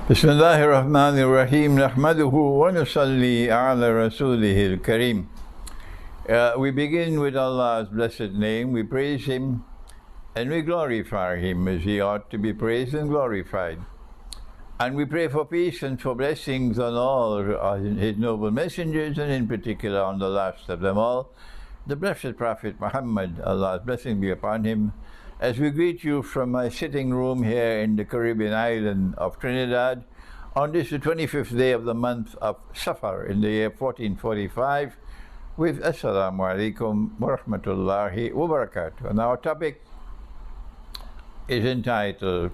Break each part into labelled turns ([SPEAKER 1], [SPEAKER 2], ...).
[SPEAKER 1] بسم الله الرحمن الرحيم نحمده ونصلي على رسوله الكريم. We begin with Allah's blessed name. We praise Him and we glorify Him as He ought to be praised and glorified. And we pray for peace and for blessings on all His noble messengers, and in particular on the last of them all, the blessed Prophet Muhammad. Allah's blessing be upon him. As we greet you from my sitting room here in the Caribbean island of Trinidad, on this the 25th day of the month of Safar in the year 1445, with Assalamu alaikum wa rahmatullahi wa barakatuh. And our topic is entitled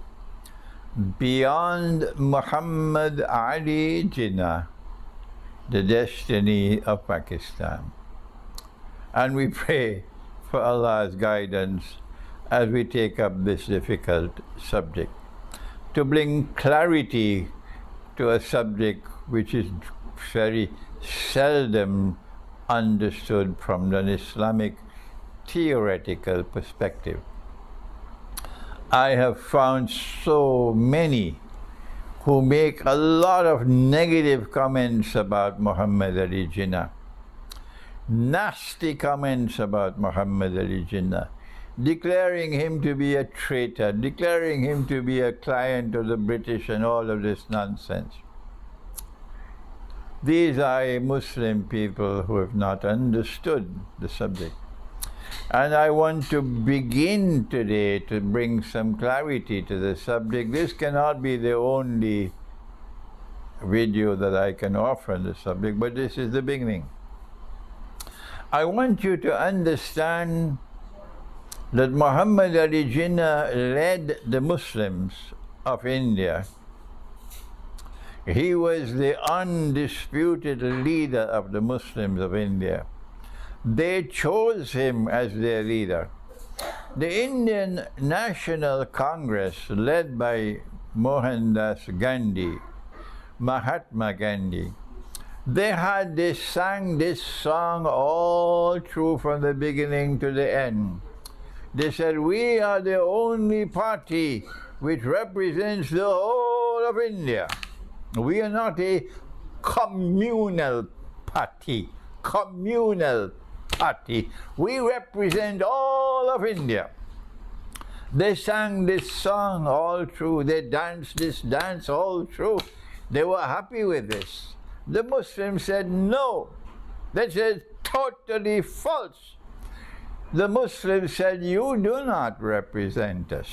[SPEAKER 1] Beyond Muhammad Ali Jinnah, the Destiny of Pakistan. And we pray for Allah's guidance as we take up this difficult subject, to bring clarity to a subject which is very seldom understood from an Islamic theoretical perspective. I have found so many who make a lot of negative comments about Muhammad Ali Jinnah, nasty comments about Muhammad Ali Jinnah, declaring him to be a traitor, declaring him to be a client of the British and all of this nonsense. These are Muslim people who have not understood the subject. And I want to begin today to bring some clarity to the subject. This cannot be the only video that I can offer on the subject, but this is the beginning. I want you to understand that Muhammad Ali Jinnah led the Muslims of India. He was the undisputed leader of the Muslims of India. They chose him as their leader. The Indian National Congress, led by Mohandas Gandhi, Mahatma Gandhi, they sang this song all through from the beginning to the end. They said, we are the only party which represents the whole of India. We are not a communal party. Communal party. We represent all of India. They sang this song all through. They danced this dance all through. They were happy with this. The Muslims said, no. That is totally false. The Muslims said, you do not represent us.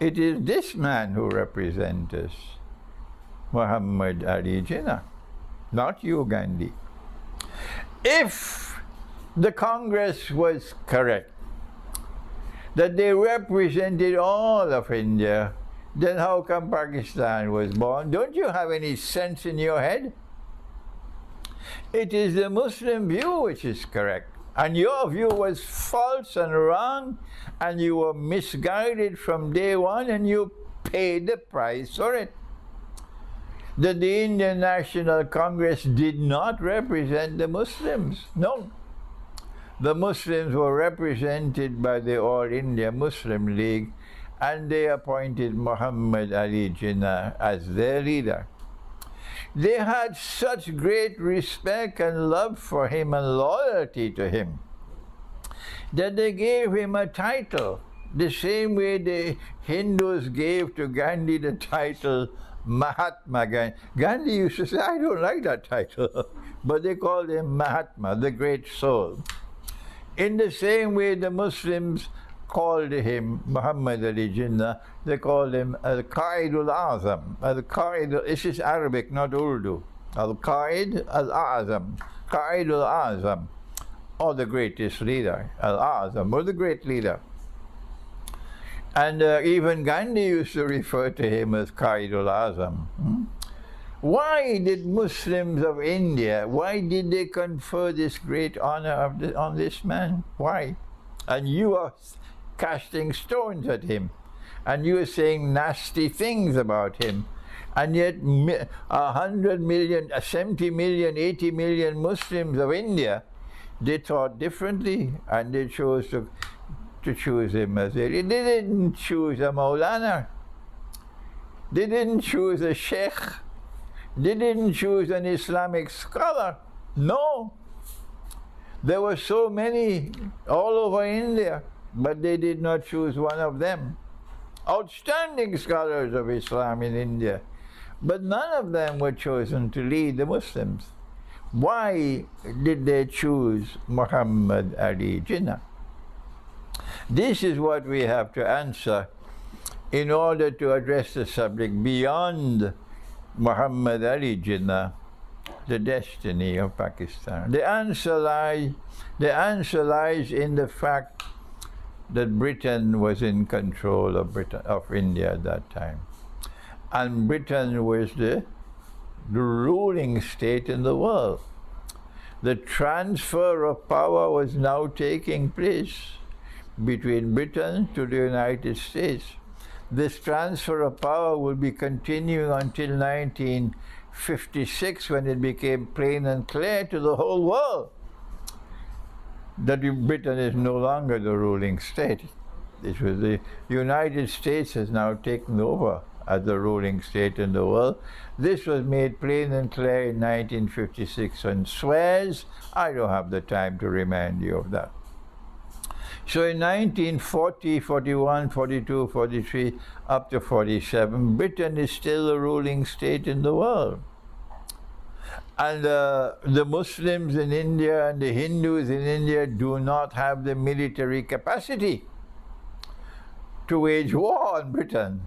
[SPEAKER 1] It is this man who represents us, Muhammad Ali Jinnah, not you, Gandhi. If the Congress was correct, that they represented all of India, then how come Pakistan was born? Don't you have any sense in your head? It is the Muslim view which is correct. And your view was false and wrong, and you were misguided from day one, and you paid the price for it. That the Indian National Congress did not represent the Muslims. No. The Muslims were represented by the All India Muslim League, and they appointed Muhammad Ali Jinnah as their leader. They had such great respect and love for him and loyalty to him that they gave him a title, the same way the Hindus gave to Gandhi the title Mahatma Gandhi. Gandhi used to say, I don't like that title, but they called him Mahatma, the great soul. In the same way the Muslims called him Muhammad Ali Jinnah, they called him Al-Qaid Al-Azam. Al-Qaid, this is Arabic, not Urdu. Al-Qaid Al-Azam. Qaid Al-Azam, or the greatest leader. Al-Azam, or the great leader. And even Gandhi used to refer to him as Qaid Al-Azam. Why did Muslims of India, why did they confer this great honor on this man? Why? And you are casting stones at him, and you are saying nasty things about him, and yet 100 million, 70 million, 80 million Muslims of India, they thought differently, and they chose to choose him as their leader. They didn't choose a Maulana. They didn't choose a sheikh. They didn't choose an Islamic scholar. No. There were so many all over India, but they did not choose one of them. Outstanding scholars of Islam in India, but none of them were chosen to lead the Muslims. Why did they choose Muhammad Ali Jinnah? This is what we have to answer in order to address the subject beyond Muhammad Ali Jinnah, the destiny of Pakistan. The answer lies in the fact that Britain was in control of India at that time. And Britain was the ruling state in the world. The transfer of power was now taking place between Britain to the United States. This transfer of power will be continuing until 1956, when it became plain and clear to the whole world that Britain is no longer the ruling state. This was the United States has now taken over as the ruling state in the world. This was made plain and clear in 1956 on Suez. I don't have the time to remind you of that. So in 1940, 41, 42, 43, up to 47, Britain is still the ruling state in the world. And the Muslims in India and the Hindus in India do not have the military capacity to wage war on Britain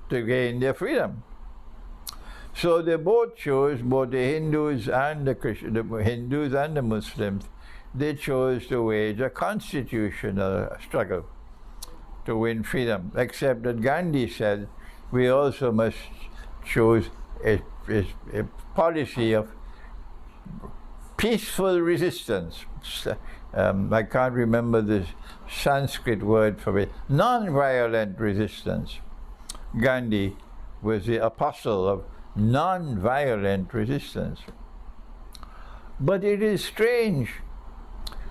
[SPEAKER 1] to gain their freedom. So they both chose, both the Hindus and the Hindus and the Muslims, they chose to wage a constitutional struggle to win freedom, except that Gandhi said we also must choose a policy of peaceful resistance. I can't remember the Sanskrit word for it. Non-violent resistance. Gandhi was the apostle of non-violent resistance. But it is strange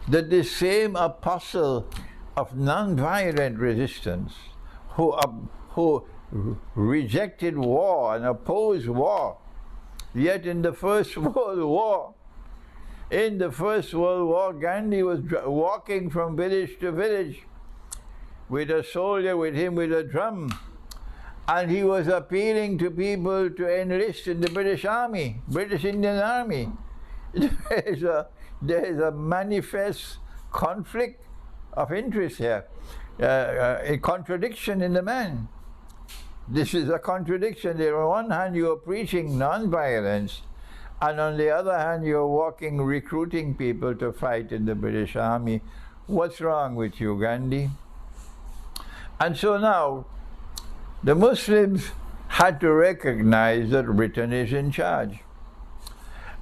[SPEAKER 1] that the same apostle of non-violent resistance, who rejected war and opposed war, yet in the First World War, Gandhi was walking from village to village with a soldier with him with a drum, and he was appealing to people to enlist in the British Army, British Indian Army. There is a manifest conflict of interest here, a contradiction in the man. This is a contradiction. On one hand, you are preaching non-violence, and on the other hand, you are recruiting people to fight in the British Army. What's wrong with you, Gandhi? And so now, the Muslims had to recognize that Britain is in charge.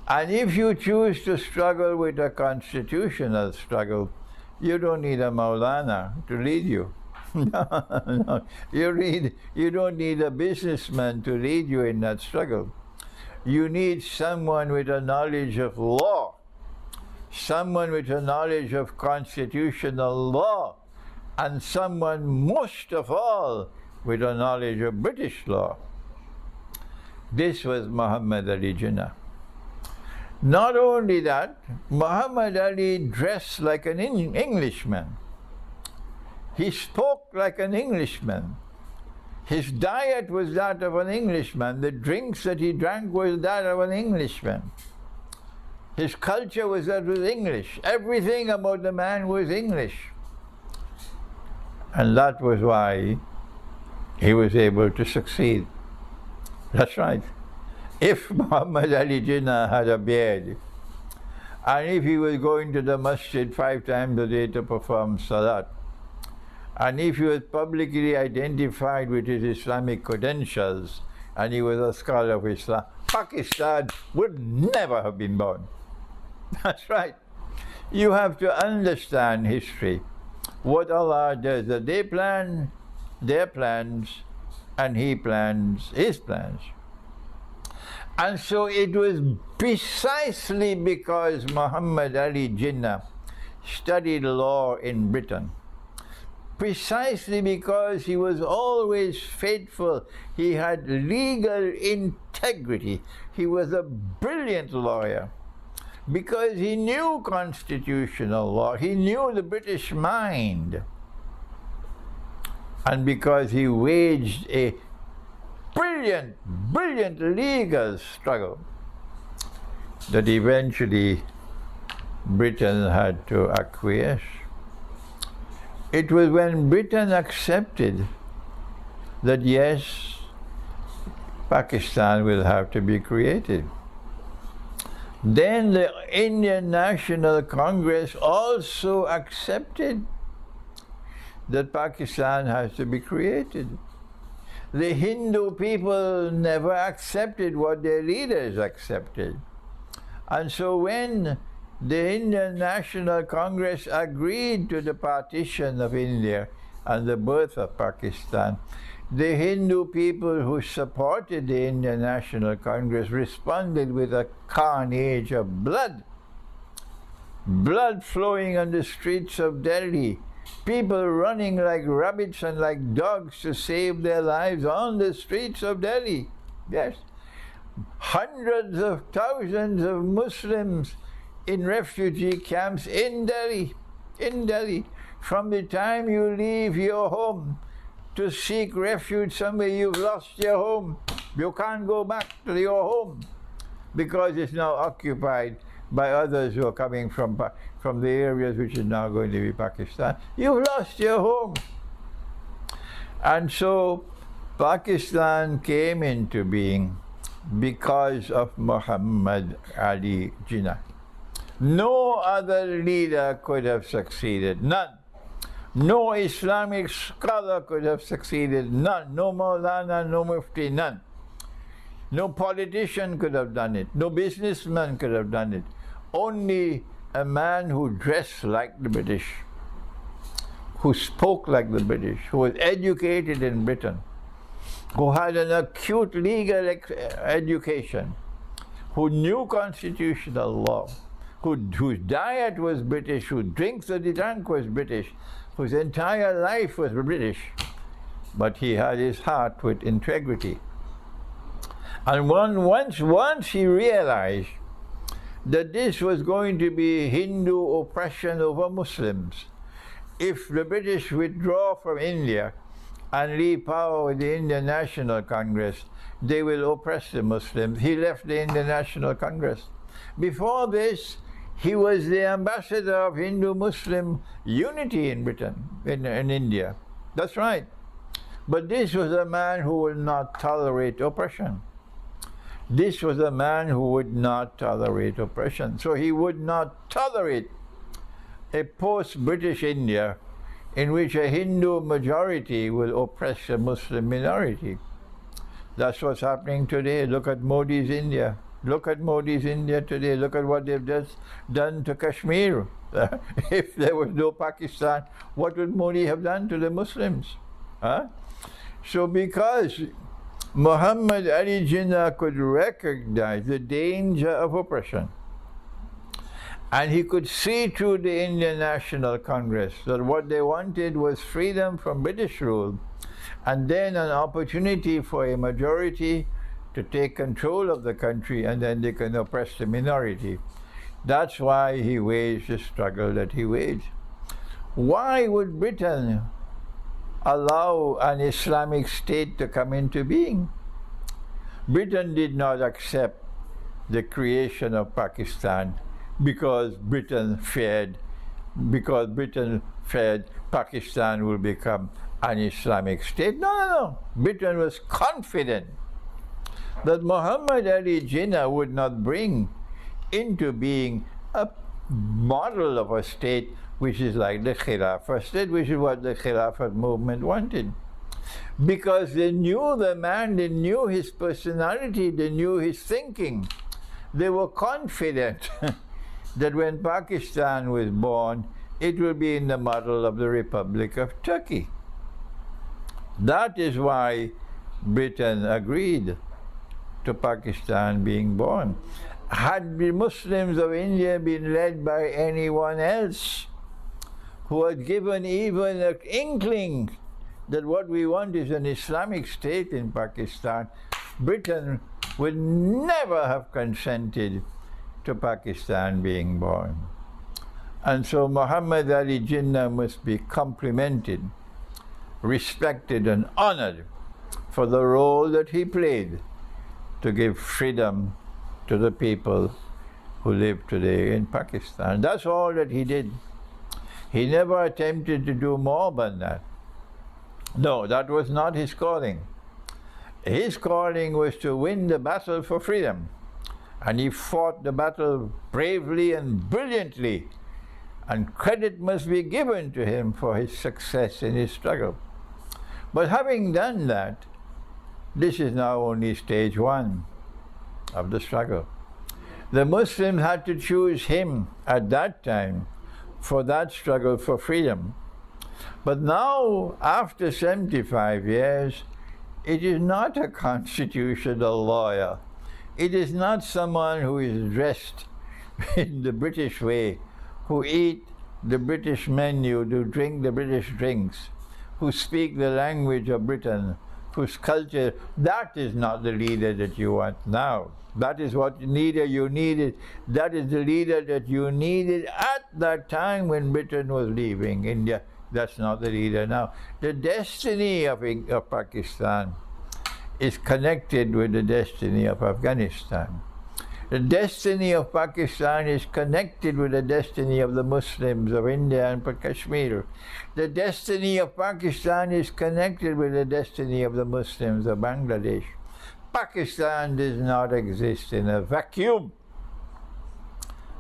[SPEAKER 1] And if you choose to struggle with a constitutional struggle, you don't need a Maulana to lead you. No. You don't need a businessman to lead you in that struggle. You need someone with a knowledge of law, someone with a knowledge of constitutional law, and someone most of all with a knowledge of British law. This was Muhammad Ali Jinnah. Not only that, Muhammad Ali dressed like an Englishman. He spoke like an Englishman. His diet was that of an Englishman. The drinks that he drank was that of an Englishman. His culture was that was English. Everything about the man was English. And that was why he was able to succeed. That's right. If Muhammad Ali Jinnah had a beard, and if he was going to the masjid 5 times a day to perform salat, and if he was publicly identified with his Islamic credentials, and he was a scholar of Islam, Pakistan would never have been born. That's right. You have to understand history. What Allah does, that they plan their plans, and He plans His plans. And so it was precisely because Muhammad Ali Jinnah studied law in Britain, precisely because he was always faithful. He had legal integrity. He was a brilliant lawyer because he knew constitutional law. He knew the British mind. And because he waged a brilliant legal struggle that eventually Britain had to acquiesce. It was when Britain accepted that yes, Pakistan will have to be created. Then the Indian National Congress also accepted that Pakistan has to be created. The Hindu people never accepted what their leaders accepted. And so when the Indian National Congress agreed to the partition of India and the birth of Pakistan, the Hindu people who supported the Indian National Congress responded with a carnage of blood. Blood flowing on the streets of Delhi. People running like rabbits and like dogs to save their lives on the streets of Delhi. Yes. Hundreds of thousands of Muslims in refugee camps in Delhi. In Delhi. From the time you leave your home to seek refuge somewhere, you've lost your home. You can't go back to your home because it's now occupied by others who are coming from the areas which is now going to be Pakistan. You've lost your home. And so Pakistan came into being because of Muhammad Ali Jinnah. No other leader could have succeeded, none. No Islamic scholar could have succeeded, none. No Maulana, no Mufti, none. No politician could have done it. No businessman could have done it. Only a man who dressed like the British, who spoke like the British, who was educated in Britain, who had an acute legal education, who knew constitutional law, whose diet was British, whose drinks that he drank was British, whose entire life was British, but he had his heart with integrity. And once he realized that this was going to be Hindu oppression over Muslims, if the British withdraw from India and leave power with the Indian National Congress, they will oppress the Muslims. He left the Indian National Congress. Before this, he was the ambassador of Hindu-Muslim unity in Britain, in India. That's right. But this was a man who would not tolerate oppression. This was a man who would not tolerate oppression. So he would not tolerate a post-British India in which a Hindu majority will oppress a Muslim minority. That's what's happening today. Look at Modi's India. Look at Modi's India today. Look at what they've just done to Kashmir. If there was no Pakistan, what would Modi have done to the Muslims? Huh? So because Muhammad Ali Jinnah could recognize the danger of oppression, and he could see through the Indian National Congress that what they wanted was freedom from British rule, and then an opportunity for a majority to take control of the country, and then they can oppress the minority. That's why he waged the struggle that he waged. Why would Britain allow an Islamic state to come into being? Britain did not accept the creation of Pakistan because Britain feared Pakistan will become an Islamic state. No. Britain was confident that Muhammad Ali Jinnah would not bring into being a model of a state which is like the Khilafah state, which is what the Khilafah movement wanted. Because they knew the man, they knew his personality, they knew his thinking. They were confident that when Pakistan was born, it will be in the model of the Republic of Turkey. That is why Britain agreed to Pakistan being born. Had the Muslims of India been led by anyone else who had given even an inkling that what we want is an Islamic state in Pakistan, Britain would never have consented to Pakistan being born. And so Muhammad Ali Jinnah must be complimented, respected and honored for the role that he played to give freedom to the people who live today in Pakistan. That's all that he did. He never attempted to do more than that. No, that was not his calling. His calling was to win the battle for freedom. And he fought the battle bravely and brilliantly. And credit must be given to him for his success in his struggle. But having done that, this is now only stage one of the struggle. The Muslims had to choose him at that time for that struggle for freedom. But now, after 75 years, it is not a constitutional lawyer. It is not someone who is dressed in the British way, who eat the British menu, who drink the British drinks, who speak the language of Britain, whose culture. That is not the leader that you want now. That is what leader you needed. That is the leader that you needed at that time when Britain was leaving India. That's not the leader now. The destiny of Pakistan is connected with the destiny of Afghanistan. The destiny of Pakistan is connected with the destiny of the Muslims of India and Kashmir. The destiny of Pakistan is connected with the destiny of the Muslims of Bangladesh. Pakistan does not exist in a vacuum.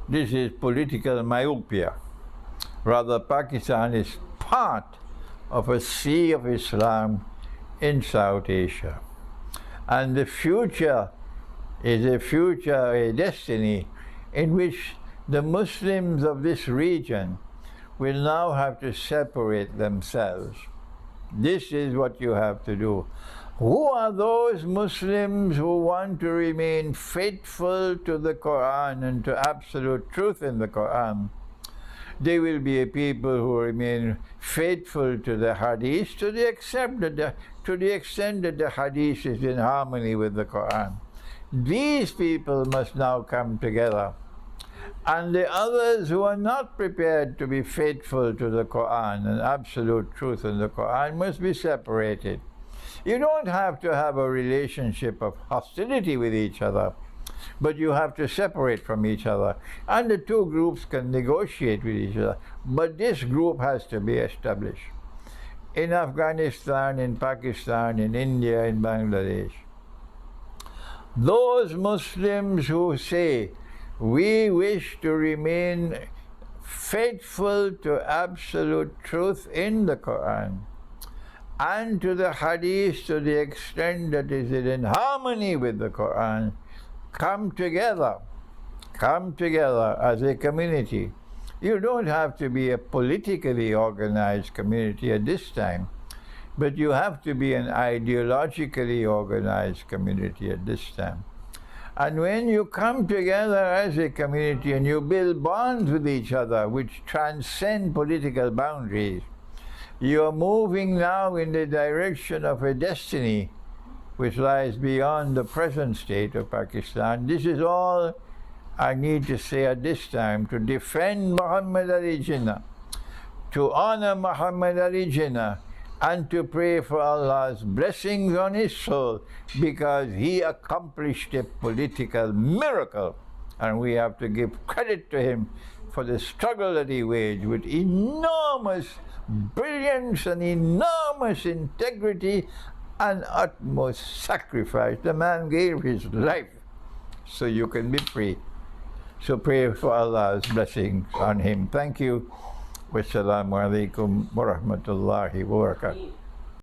[SPEAKER 1] This is political myopia. Rather, Pakistan is part of a sea of Islam in South Asia. And the future is a destiny in which the Muslims of this region will now have to separate themselves. This is what you have to do. Who are those Muslims who want to remain faithful to the Quran and to absolute truth in the Quran? They will be a people who remain faithful to the Hadith to the extent that the Hadith is in harmony with the Quran. These people must now come together. And the others who are not prepared to be faithful to the Quran and absolute truth in the Quran must be separated. You don't have to have a relationship of hostility with each other, but you have to separate from each other. And the two groups can negotiate with each other. But this group has to be established. In Afghanistan, in Pakistan, in India, in Bangladesh. Those Muslims who say, we wish to remain faithful to absolute truth in the Quran and to the Hadith to the extent that is in harmony with the Quran, come together as a community. You don't have to be a politically organized community at this time, but you have to be an ideologically organized community at this time. And when you come together as a community and you build bonds with each other which transcend political boundaries, you are moving now in the direction of a destiny which lies beyond the present state of Pakistan. This is all I need to say at this time to defend Muhammad Ali Jinnah, to honor Muhammad Ali Jinnah, and to pray for Allah's blessings on his soul, because he accomplished a political miracle, and we have to give credit to him for the struggle that he waged with enormous brilliance and enormous integrity and utmost sacrifice. The man gave his life so you can be free. So pray for Allah's blessings on him. Thank you. Wassalamu alaikum wa rahmatullahi wa barakatuh.